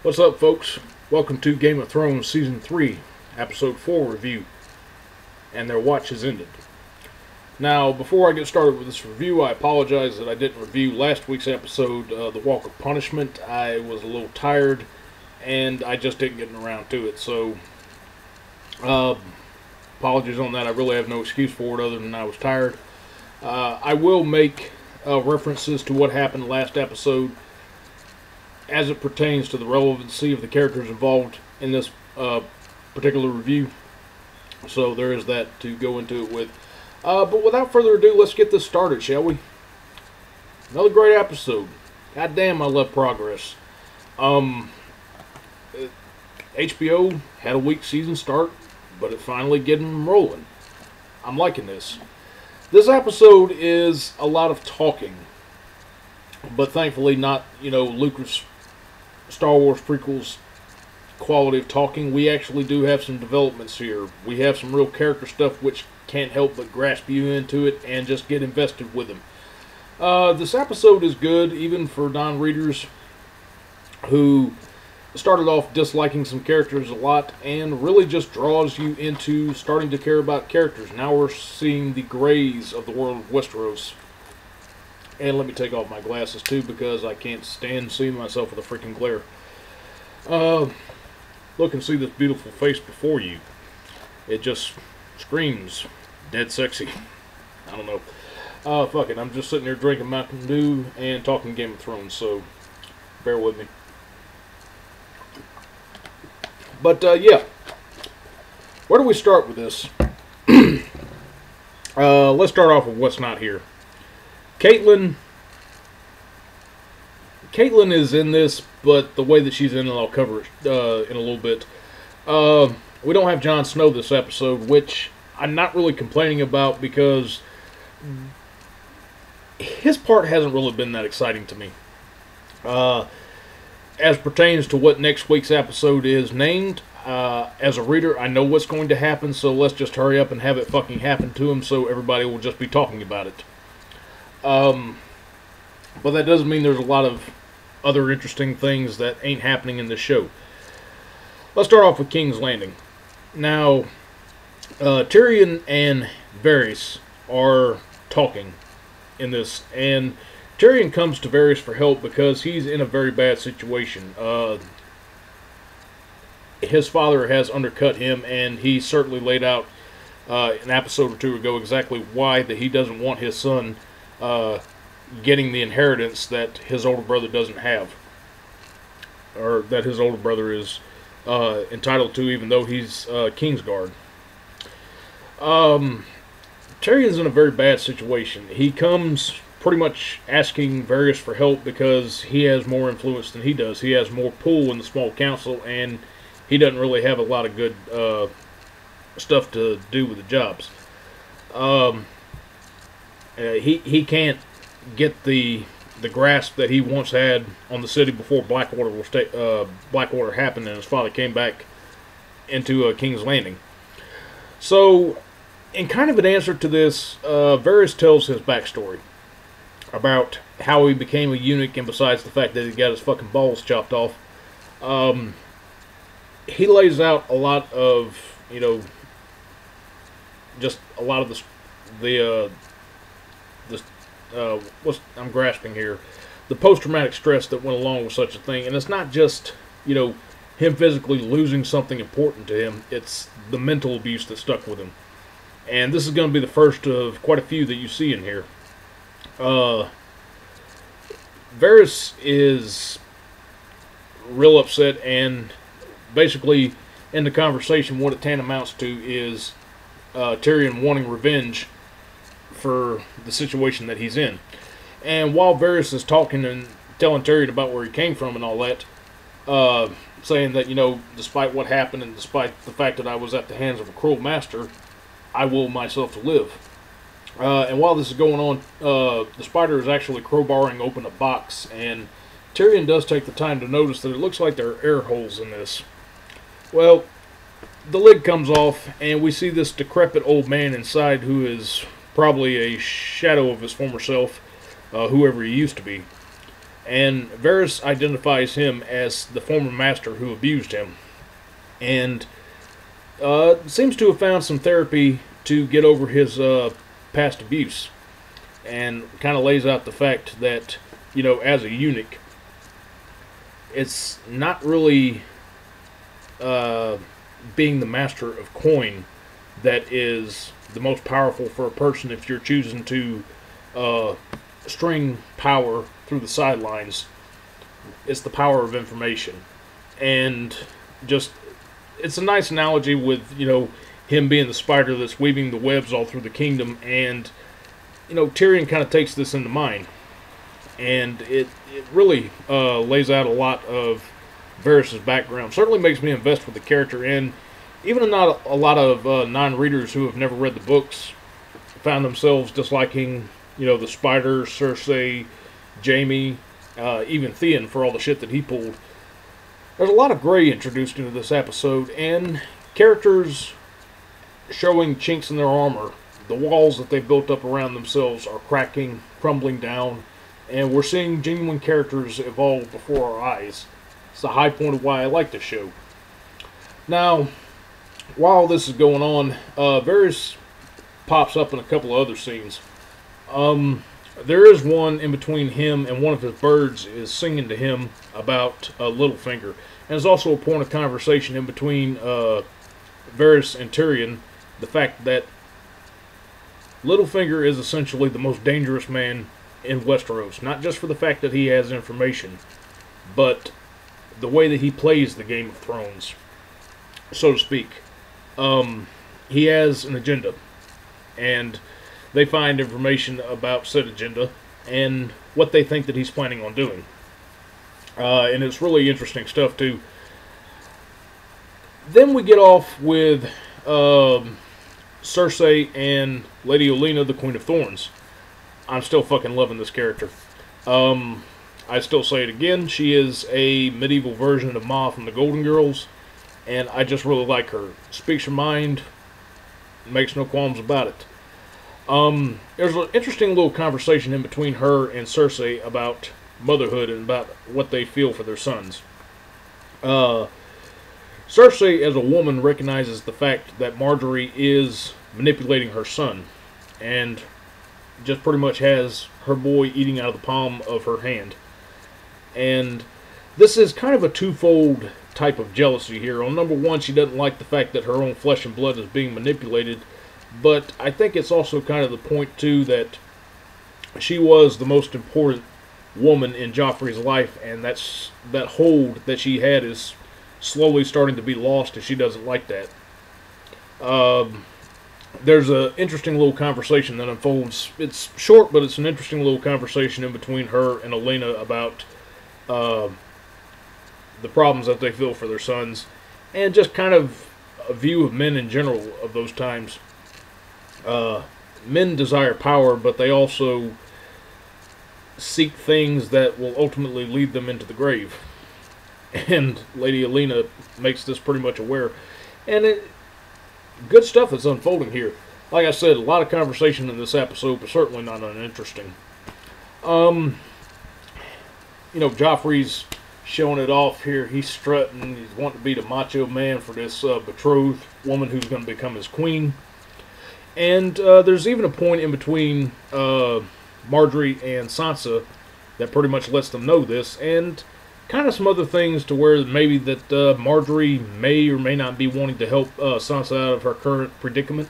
What's up, folks? Welcome to Game of Thrones Season 3, Episode 4 review. And their watch has ended. Now, before I get started with this review, I apologize that I didn't review last week's episode, The Walk of Punishment. I was a little tired, and I just didn't get around to it. So, apologies on that. I really have no excuse for it other than I was tired. I will make references to what happened last episode as it pertains to the relevancy of the characters involved in this particular review. So there is that to go into it with. But without further ado, let's get this started, shall we? Another great episode. God damn, I love progress. HBO had a weak season start, but it finally getting rolling. I'm liking this. This episode is a lot of talking, but thankfully not, Lucas Star Wars prequels quality of talking. We actually do have some developments here. We have some real character stuff which can't help but grasp you into it and just get invested with them. This episode is good even for non-readers who started off disliking some characters a lot and really just draws you into starting to care about characters. Now we're seeing the grays of the world of Westeros. And let me take off my glasses too because I can't stand seeing myself with a freaking glare. Look and see this beautiful face before you. It just screams dead sexy. I don't know. Fuck it. I'm just sitting there drinking Mountain Dew and talking Game of Thrones, so bear with me. But, yeah. Where do we start with this? Let's start off with what's not here. Caitlyn is in this, but the way that she's in it, I'll cover it in a little bit. We don't have Jon Snow this episode, which I'm not really complaining about because his part hasn't really been that exciting to me. As pertains to what next week's episode is named, as a reader, I know what's going to happen, so let's just hurry up and have it fucking happen to him so everybody will just be talking about it. But that doesn't mean there's a lot of other interesting things that ain't happening in this show. Let's start off with King's Landing. Now, Tyrion and Varys are talking in this, and Tyrion comes to Varys for help because he's in a very bad situation. His father has undercut him, and he certainly laid out an episode or two ago exactly why that he doesn't want his son getting the inheritance that his older brother doesn't have, or that his older brother is entitled to, even though he's Kingsguard. Tyrion's in a very bad situation. He comes pretty much asking Varys for help because he has more influence than he does. He has more pull in the small council, and he doesn't really have a lot of good stuff to do with the jobs. He can't get the grasp that he once had on the city before Blackwater happened and his father came back into King's Landing. So, in kind of an answer to this, Varys tells his backstory about how he became a eunuch, and besides the fact that he got his fucking balls chopped off, he lays out a lot of, just a lot of I'm grasping here, the post-traumatic stress that went along with such a thing. And it's not just, him physically losing something important to him, it's the mental abuse that stuck with him. And this is going to be the first of quite a few that you see in here. Varys is real upset, and basically in the conversation what it tantamounts to is Tyrion wanting revenge for the situation that he's in. And while Varys is talking and telling Tyrion about where he came from and all that, saying that, despite what happened and despite the fact that I was at the hands of a cruel master, I will myself to live. And while this is going on, the spider is actually crowbarring open a box, and Tyrion does take the time to notice that it looks like there are air holes in this. Well, the lid comes off, and we see this decrepit old man inside who is probably a shadow of his former self, whoever he used to be. And Varys identifies him as the former master who abused him, and seems to have found some therapy to get over his past abuse, and kind of lays out the fact that, as a eunuch, it's not really being the master of coin that is the most powerful for a person if you're choosing to string power through the sidelines. It's the power of information. And just, it's a nice analogy with, him being the spider that's weaving the webs all through the kingdom, and, Tyrion kind of takes this into mind. And it really lays out a lot of Varys' background. Certainly makes me invest with the character, and even not a lot of non-readers who have never read the books found themselves disliking, the Spider, Cersei, Jaime, even Theon for all the shit that he pulled. There's a lot of gray introduced into this episode, and characters showing chinks in their armor. The walls that they've built up around themselves are cracking, crumbling down, and we're seeing genuine characters evolve before our eyes. It's the high point of why I like the show. Now, while this is going on, Varys pops up in a couple of other scenes. There is one in between him and one of his birds is singing to him about Littlefinger. And there's also a point of conversation in between Varys and Tyrion. The fact that Littlefinger is essentially the most dangerous man in Westeros. Not just for the fact that he has information, but the way that he plays the Game of Thrones, so to speak. He has an agenda, and they find information about said agenda and what they think that he's planning on doing. And it's really interesting stuff, too. Then we get off with Cersei and Lady Olenna, the Queen of Thorns. I'm still fucking loving this character. I still say it again, she is a medieval version of Ma from the Golden Girls, and I just really like her. Speaks her mind, makes no qualms about it. There's an interesting little conversation in between her and Cersei about motherhood and about what they feel for their sons. Cersei, as a woman, recognizes the fact that Marjorie is manipulating her son, and just pretty much has her boy eating out of the palm of her hand. And this is kind of a twofold type of jealousy here. On number one, she doesn't like the fact that her own flesh and blood is being manipulated, but I think it's also kind of the point, too, that she was the most important woman in Joffrey's life, and that hold that she had is slowly starting to be lost, and she doesn't like that. There's an interesting little conversation that unfolds. It's short, but it's an interesting little conversation in between her and Olenna about the problems that they feel for their sons, and just kind of a view of men in general of those times. Men desire power, but they also seek things that will ultimately lead them into the grave. And Lady Olenna makes this pretty much aware. And good stuff is unfolding here. Like I said, a lot of conversation in this episode, but certainly not uninteresting. Joffrey's showing it off here. He's strutting. He's wanting to be the macho man for this betrothed woman who's going to become his queen. And there's even a point in between Marjorie and Sansa that pretty much lets them know this, and kind of some other things to where maybe that Marjorie may or may not be wanting to help Sansa out of her current predicament.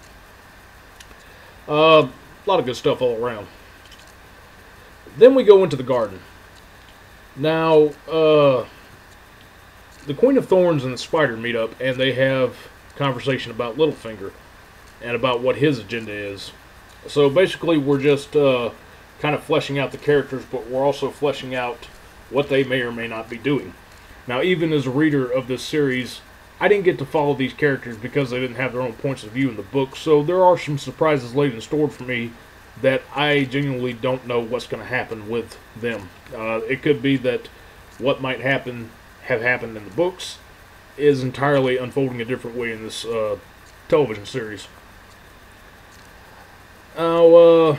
A lot of good stuff all around. Then we go into the garden. Now, the Queen of Thorns and the Spider meet up, and they have conversation about Littlefinger and about what his agenda is. So basically, we're just kind of fleshing out the characters, but we're also fleshing out what they may or may not be doing. Now, even as a reader of this series, I didn't get to follow these characters because they didn't have their own points of view in the book, so there are some surprises laid in store for me that I genuinely don't know what's going to happen with them. It could be that what might have happened in the books is entirely unfolding a different way in this television series. Now,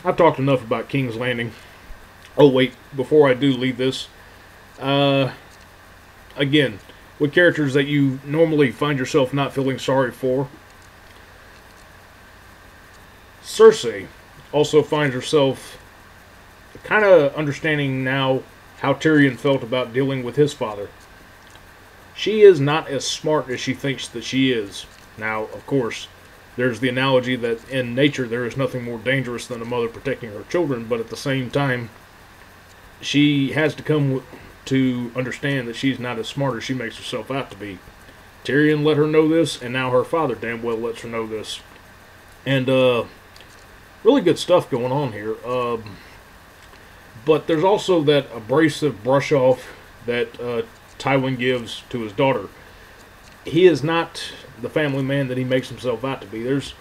I've talked enough about King's Landing. Oh, wait, before I do leave this, again, with characters that you normally find yourself not feeling sorry for, Cersei also finds herself kind of understanding now how Tyrion felt about dealing with his father. She is not as smart as she thinks that she is. Now, of course, there's the analogy that in nature there is nothing more dangerous than a mother protecting her children, but at the same time, she has to come to understand that she's not as smart as she makes herself out to be. Tyrion let her know this, and now her father damn well lets her know this. And, really good stuff going on here. But there's also that abrasive brush off that Tywin gives to his daughter. He is not the family man that he makes himself out to be. There's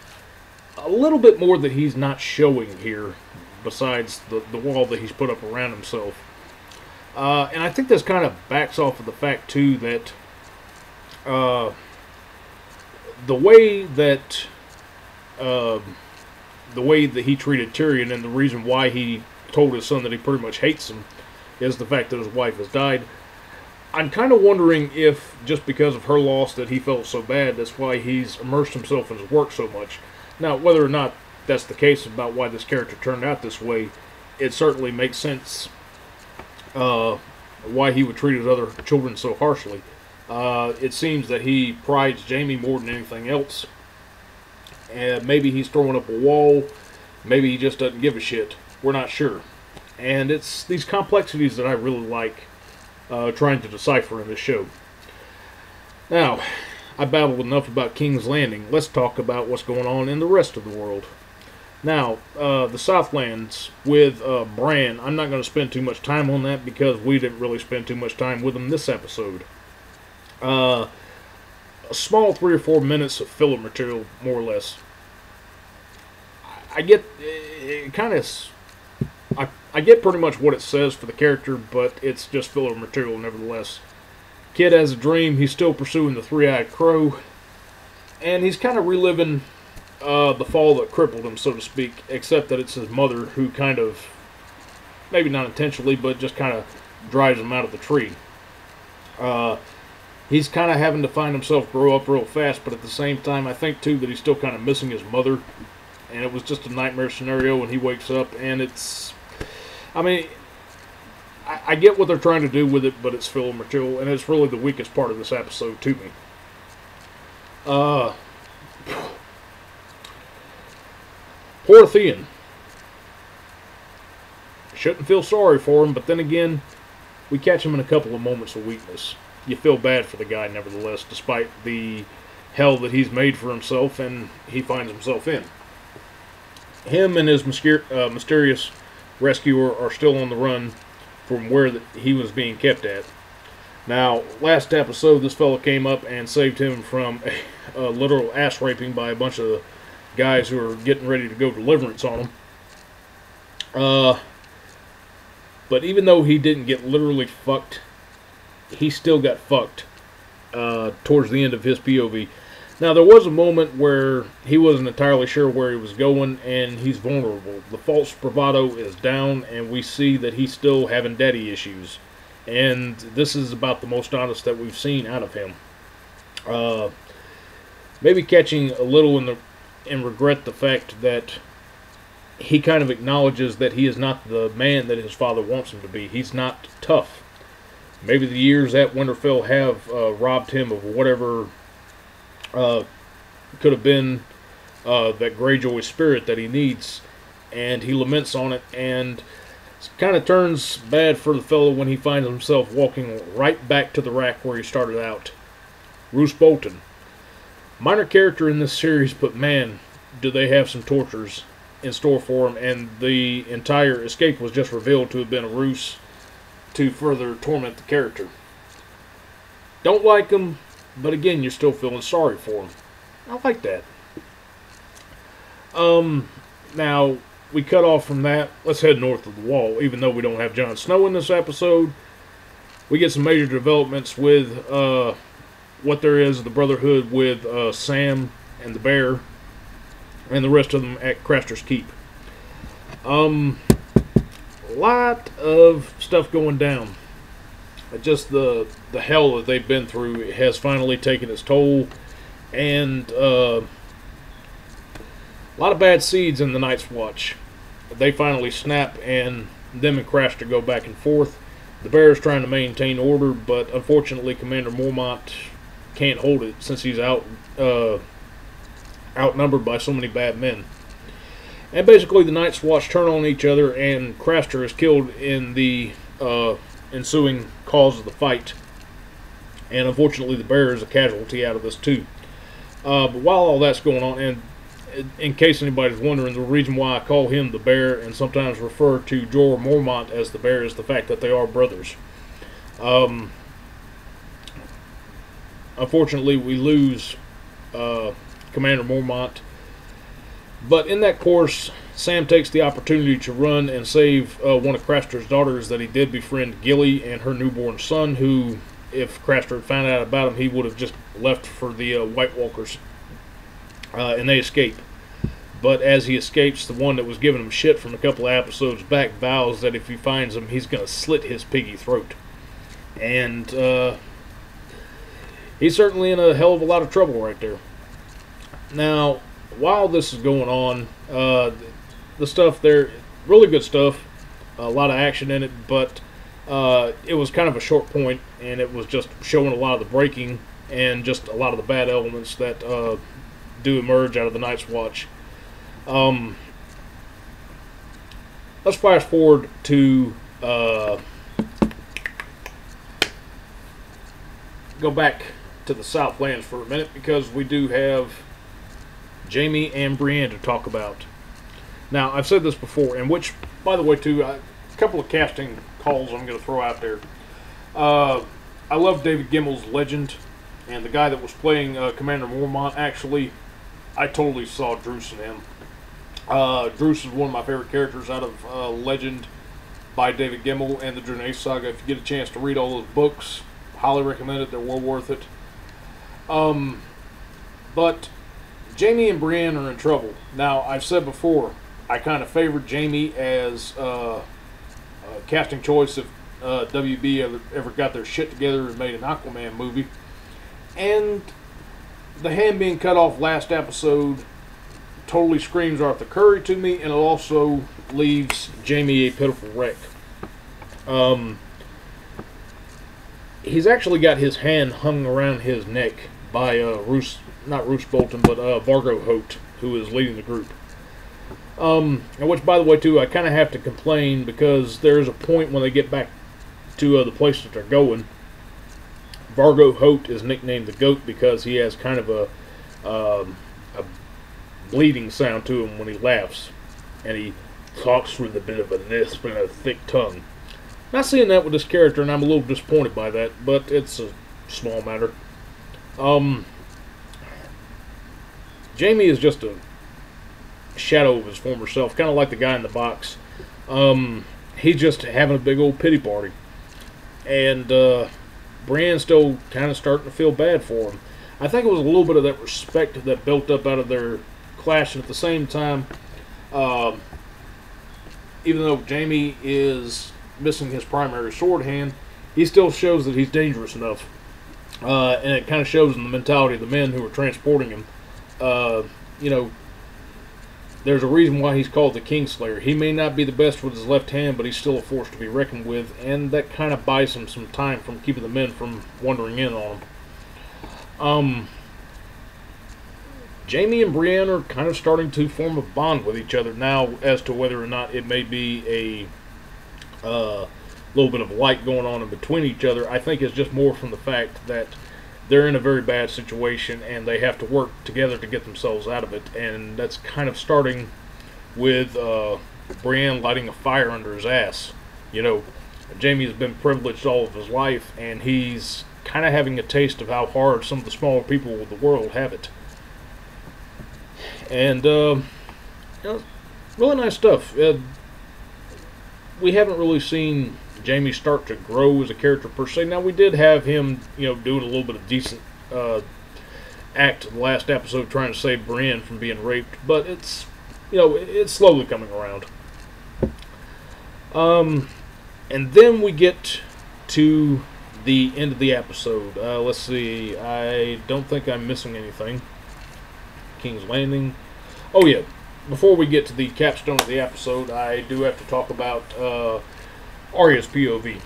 a little bit more that he's not showing here besides the wall that he's put up around himself. And I think this kind of backs off of the fact, too, that the way that he treated Tyrion and the reason why he told his son that he pretty much hates him is the fact that his wife has died. I'm kind of wondering if, just because of her loss, that he felt so bad, that's why he's immersed himself in his work so much. Now, whether or not that's the case about why this character turned out this way, it certainly makes sense why he would treat his other children so harshly. It seems that he prides Jaime more than anything else. And maybe he's throwing up a wall. Maybe he just doesn't give a shit. We're not sure. And it's these complexities that I really like trying to decipher in this show. Now, I babbled enough about King's Landing. Let's talk about what's going on in the rest of the world. Now, the Southlands with Bran, I'm not going to spend too much time on that because we didn't really spend too much time with him this episode. A small 3 or 4 minutes of filler material, more or less. I get it kind of. I get pretty much what it says for the character, but it's just filler material nevertheless. Kid has a dream. He's still pursuing the three-eyed crow, and he's kind of reliving the fall that crippled him, so to speak. Except that it's his mother who kind of, maybe not intentionally, but just kind of drives him out of the tree. He's kind of having to find himself grow up real fast, but at the same time, I think too that he's still kind of missing his mother. And it was just a nightmare scenario when he wakes up, and it's... I mean, I get what they're trying to do with it, but it's filler material, and it's really the weakest part of this episode to me. Poor Theon. Shouldn't feel sorry for him, but then again, we catch him in a couple of moments of weakness. You feel bad for the guy, nevertheless, despite the hell that he's made for himself and he finds himself in. Him and his mysterious rescuer are still on the run from where he was being kept at. Now, last episode, this fellow came up and saved him from a literal ass raping by a bunch of guys who are getting ready to go deliverance on him. But even though he didn't get literally fucked, he still got fucked towards the end of his POV. Now, there was a moment where he wasn't entirely sure where he was going, and he's vulnerable. The false bravado is down, and we see that he's still having daddy issues. And this is about the most honest that we've seen out of him. Maybe catching a little in regret the fact that he kind of acknowledges that he is not the man that his father wants him to be. He's not tough. Maybe the years at Winterfell have robbed him of whatever could have been that Greyjoy spirit that he needs, and he laments on it, and it kind of turns bad for the fellow when he finds himself walking right back to the rack where he started out. Roose Bolton. Minor character in this series, but man, do they have some tortures in store for him, and the entire escape was just revealed to have been a ruse to further torment the character. Don't like him, but again, you're still feeling sorry for him. I like that. Now, we cut off from that. Let's head north of the Wall. Even though we don't have Jon Snow in this episode, we get some major developments with what there is of the Brotherhood with Sam and the Bear and the rest of them at Craster's Keep. lot of stuff going down. Just the hell that they've been through has finally taken its toll, and a lot of bad seeds in the Night's Watch. They finally snap, and them and Craster go back and forth. The Bear's trying to maintain order, but unfortunately Commander Mormont can't hold it since he's outnumbered by so many bad men. And basically the Night's Watch turn on each other, and Craster is killed in the ensuing cause of the fight. And unfortunately the Bear is a casualty out of this too. But while all that's going on, and in case anybody's wondering, the reason why I call him the Bear and sometimes refer to Jorah Mormont as the Bear is the fact that they are brothers. Unfortunately, we lose Commander Mormont. But in that course, Sam takes the opportunity to run and save one of Craster's daughters that he did befriend, Gilly, and her newborn son, who, if Craster had found out about him, he would have just left for the White Walkers. And they escape. But as he escapes, the one that was giving him shit from a couple of episodes back vows that if he finds him, he's going to slit his piggy throat. And he's certainly in a hell of a lot of trouble right there. Now, while this is going on, the stuff there, really good stuff, a lot of action in it, but it was kind of a short point, and it was just showing a lot of the breaking and just a lot of the bad elements that do emerge out of the Night's Watch. Let's flash forward to go back to the Southlands for a minute, because we do have Jaime and Brienne to talk about. Now, I've said this before, and which, by the way, too, a couple of casting calls I'm going to throw out there. I love David Gimmel's Legend, and the guy that was playing Commander Mormont, actually, I totally saw Druce in him. Druce is one of my favorite characters out of Legend by David Gimmel and the Draenei Saga. If you get a chance to read all those books, highly recommend it. They're well worth it. But Jaime and Brienne are in trouble. Now, I've said before, I kind of favored Jaime as a casting choice if WB ever got their shit together and made an Aquaman movie. And the hand being cut off last episode totally screams Arthur Curry to me, and it also leaves Jaime a pitiful wreck. He's actually got his hand hung around his neck by not Roose Bolton, but Vargo Hoat, who is leading the group. And which, by the way, too, I kind of have to complain, because there's a point when they get back to the place that they're going. Vargo Hoat is nicknamed the Goat because he has kind of a bleeding sound to him when he laughs, and he talks with a bit of a lisp and a thick tongue. Not seeing that with this character, and I'm a little disappointed by that, but it's a small matter. Jaime is just a shadow of his former self, kind of like the guy in the box. He's just having a big old pity party, and Brienne's still kind of starting to feel bad for him. I think it was a little bit of that respect that built up out of their clash, and at the same time, even though Jaime is missing his primary sword hand, he still shows that he's dangerous enough. And it kind of shows in the mentality of the men who are transporting him. You know, there's a reason why he's called the Kingslayer. He may not be the best with his left hand, but he's still a force to be reckoned with, and that kind of buys him some time from keeping the men from wandering in on him. Jaime and Brienne are kind of starting to form a bond with each other now. As to whether or not it may be a little bit of light going on in between each other, I think it's just more from the fact that they're in a very bad situation and they have to work together to get themselves out of it. And that's kind of starting with Brienne lighting a fire under his ass. You know, Jaime has been privileged all of his life, and he's kind of having a taste of how hard some of the smaller people of the world have it. And, you know, really nice stuff. We haven't really seen Jaime start to grow as a character per se. Now, we did have him, you know, doing a little bit of decent act in the last episode trying to save Brienne from being raped, but it's, you know, it's slowly coming around. And then we get to the end of the episode. Let's see. I don't think I'm missing anything. King's Landing. Oh, yeah. Before we get to the capstone of the episode, I do have to talk about Arya's POV.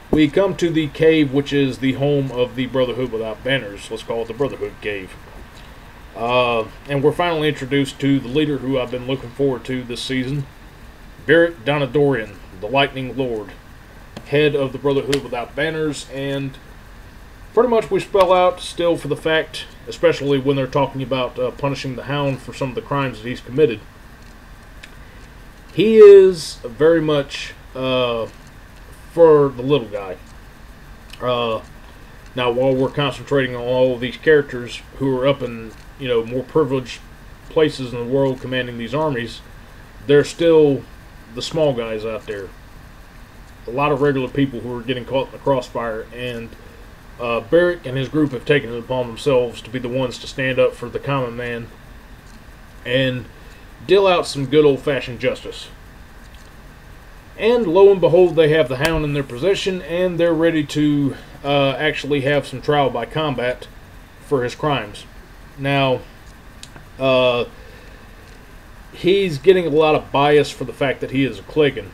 We come to the cave, which is the home of the Brotherhood Without Banners. Let's call it the Brotherhood Cave. And we're finally introduced to the leader who I've been looking forward to this season, Barrett Donadorian, the Lightning Lord, head of the Brotherhood Without Banners, and pretty much we spell out still for the fact, especially when they're talking about punishing the Hound for some of the crimes that he's committed. He is very much for the little guy. Now, while we're concentrating on all of these characters who are up in, more privileged places in the world commanding these armies, there's still the small guys out there. A lot of regular people who are getting caught in the crossfire, and Barrick and his group have taken it upon themselves to be the ones to stand up for the common man and deal out some good old-fashioned justice. And lo and behold, they have the Hound in their possession, and they're ready to actually have some trial by combat for his crimes. Now, he's getting a lot of bias for the fact that he is a Clegane.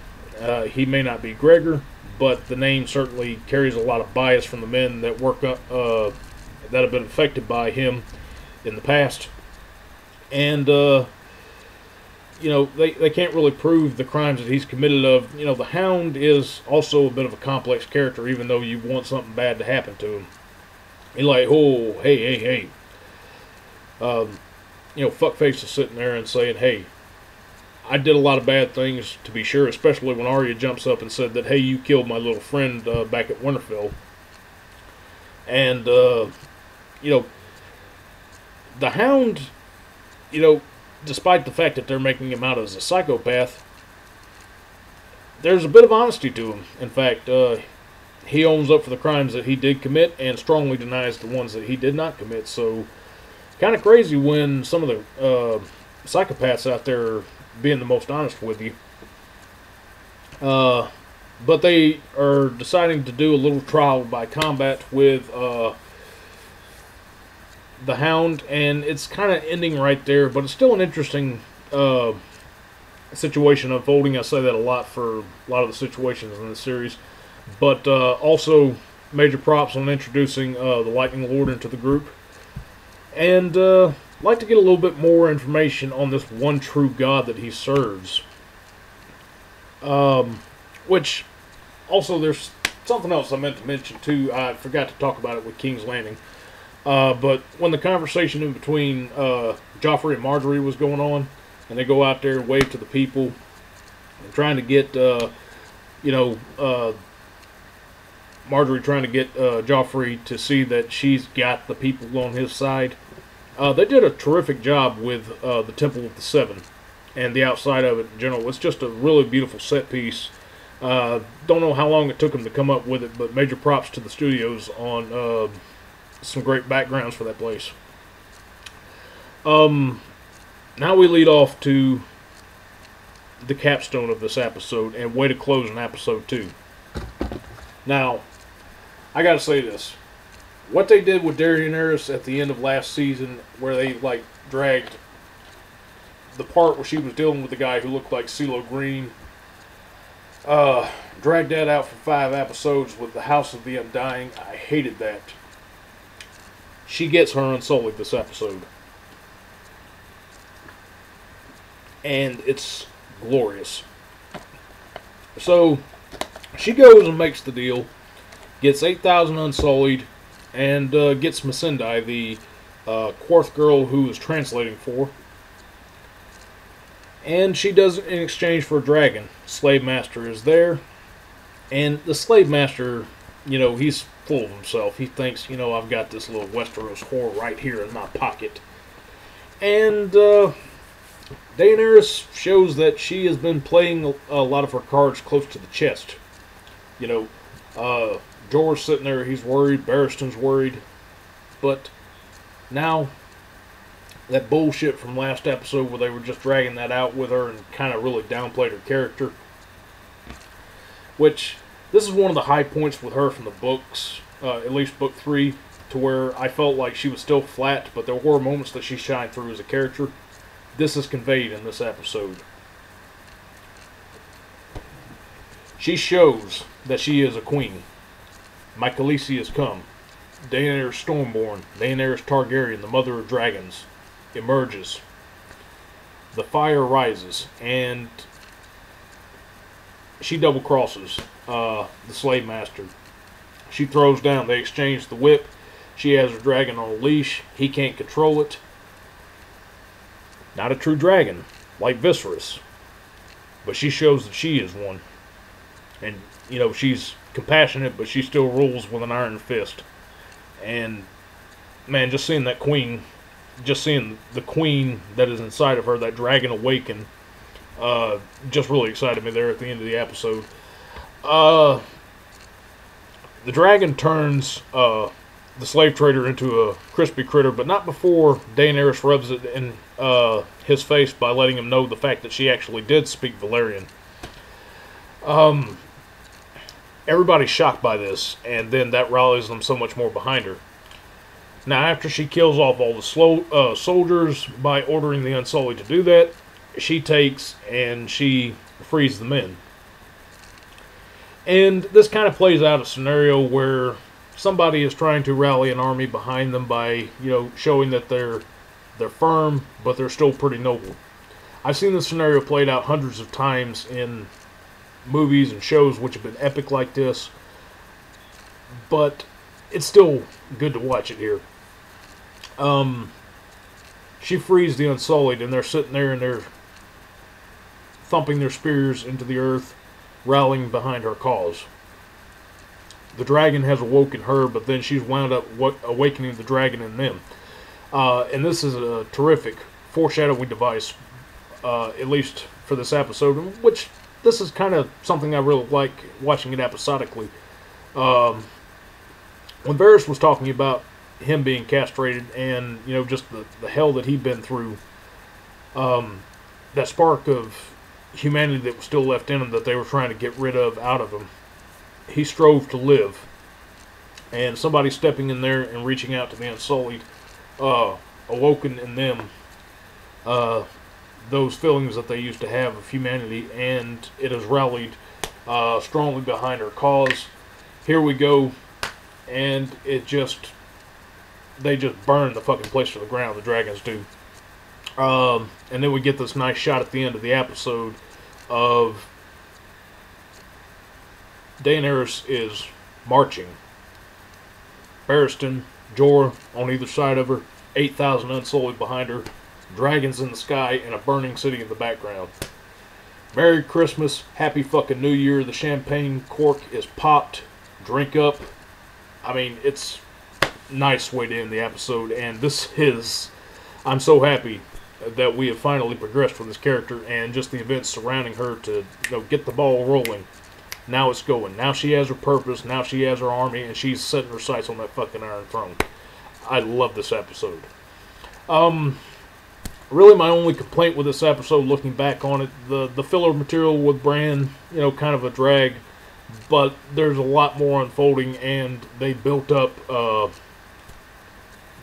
He may not be Gregor, but the name certainly carries a lot of bias from the men that work that have been affected by him in the past. And they can't really prove the crimes that he's committed of. The Hound is also a bit of a complex character, even though you want something bad to happen to him. He's like, oh, hey. Fuckface is sitting there and saying, hey, I did a lot of bad things, to be sure, especially when Arya jumps up and said that, hey, you killed my little friend back at Winterfell. And, the Hound, despite the fact that they're making him out as a psychopath, there's a bit of honesty to him. In fact, he owns up for the crimes that he did commit and strongly denies the ones that he did not commit. So, kind of crazy when some of the psychopaths out there are being the most honest with you. But they are deciding to do a little trial by combat with the Hound, and it's kind of ending right there, but it's still an interesting situation unfolding. I say that a lot for a lot of the situations in this series, but also major props on introducing the Lightning Lord into the group, and like to get a little bit more information on this one true God that he serves. Which, also, there's something else I meant to mention too. I forgot to talk about it with King's Landing. But when the conversation in between Joffrey and Marjorie was going on, and they go out there and wave to the people, and trying to get, Marjorie trying to get Joffrey to see that she's got the people on his side. They did a terrific job with the Temple of the Seven and the outside of it in general. It's just a really beautiful set piece. Don't know how long it took them to come up with it, but major props to the studios on some great backgrounds for that place. Now we lead off to the capstone of this episode and way to close an episode 2. Now, I gotta say this. What they did with Daenerys at the end of last season, where they dragged the part where she was dealing with the guy who looked like CeeLo Green, dragged that out for 5 episodes with the House of the Undying. I hated that. She gets her Unsullied this episode. And it's glorious. So, she goes and makes the deal, gets 8,000 Unsullied, and gets Missandei, the Quarth girl who is translating for. And she does it in exchange for a dragon. Slave Master is there. And the Slave Master, he's full of himself. He thinks, I've got this little Westeros whore right here in my pocket. And Daenerys shows that she has been playing a lot of her cards close to the chest. Jorah's sitting there, he's worried, Barristan's worried. But now, that bullshit from last episode where they were just dragging that out with her and kind of really downplayed her character, which this is one of the high points with her from the books, at least book 3, to where I felt like she was still flat, but there were moments that she shined through as a character. This is conveyed in this episode. She shows that she is a queen. My Khaleesi has come. Daenerys Stormborn, Daenerys Targaryen, the mother of dragons, emerges. The fire rises, and she double crosses the slave master. She throws down. They exchange the whip. She has her dragon on a leash. He can't control it. Not a true dragon, like Viserys. But she shows that she is one. And, you know, she's compassionate, but she still rules with an iron fist. And, man, just seeing that queen, just seeing the queen that is inside of her, that dragon awaken, just really excited me there at the end of the episode. The dragon turns the slave trader into a crispy critter, but not before Daenerys rubs it in his face by letting him know the fact that she actually did speak Valyrian. Everybody's shocked by this, and then that rallies them so much more behind her. Now, after she kills off all the soldiers by ordering the Unsullied to do that, she takes and she frees the men. And this kind of plays out a scenario where somebody is trying to rally an army behind them by, you know, showing that they're firm, but they're still pretty noble. I've seen this scenario played out hundreds of times in movies and shows which have been epic like this, but it's still good to watch it here. She frees the Unsullied, and they're sitting there and they're thumping their spears into the earth, rallying behind her cause. The dragon has awoken her, but then she's wound up awakening the dragon in them. And this is a terrific foreshadowing device, at least for this episode, which this is kind of something I really like, watching it episodically. When Varys was talking about him being castrated and, you know, just the hell that he'd been through, that spark of humanity that was still left in him that they were trying to get rid of out of him, he strove to live. And somebody stepping in there and reaching out to the Unsullied awoken in them those feelings that they used to have of humanity, and it has rallied strongly behind her cause. Here we go, and they just burn the fucking place to the ground, the dragons do. And then we get this nice shot at the end of the episode of Daenerys is marching. Barristan, Jorah on either side of her, 8,000 Unsullied behind her, dragons in the sky, and a burning city in the background. Merry Christmas, Happy fucking New Year. The champagne cork is popped. Drink up. I mean, it's a nice way to end the episode, and I'm so happy that we have finally progressed with this character and just the events surrounding her to, you know, get the ball rolling. Now it's going. Now she has her purpose. Now she has her army, and she's setting her sights on that fucking Iron Throne. I love this episode. Really, my only complaint with this episode, looking back on it, the filler material with Bran, you know, kind of a drag, but there's a lot more unfolding, and they built up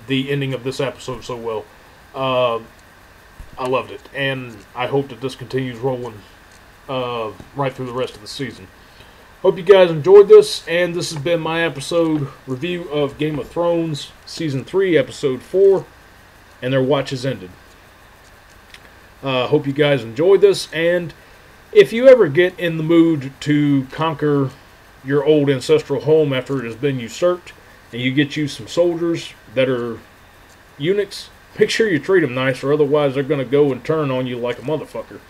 the ending of this episode so well. I loved it, and I hope that this continues rolling right through the rest of the season. Hope you guys enjoyed this, and this has been my episode review of Game of Thrones Season 3, Episode 4, and their watch has ended. Hope you guys enjoyed this, and if you ever get in the mood to conquer your old ancestral home after it has been usurped, and you get you some soldiers that are eunuchs, make sure you treat them nice, or otherwise they're going to go and turn on you like a motherfucker.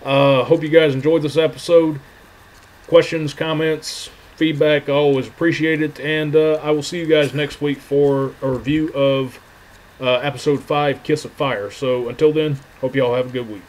Hope you guys enjoyed this episode. Questions, comments, feedback, I always appreciate it. And I will see you guys next week for a review of Episode 5, Kiss of Fire. So until then, hope you all have a good week.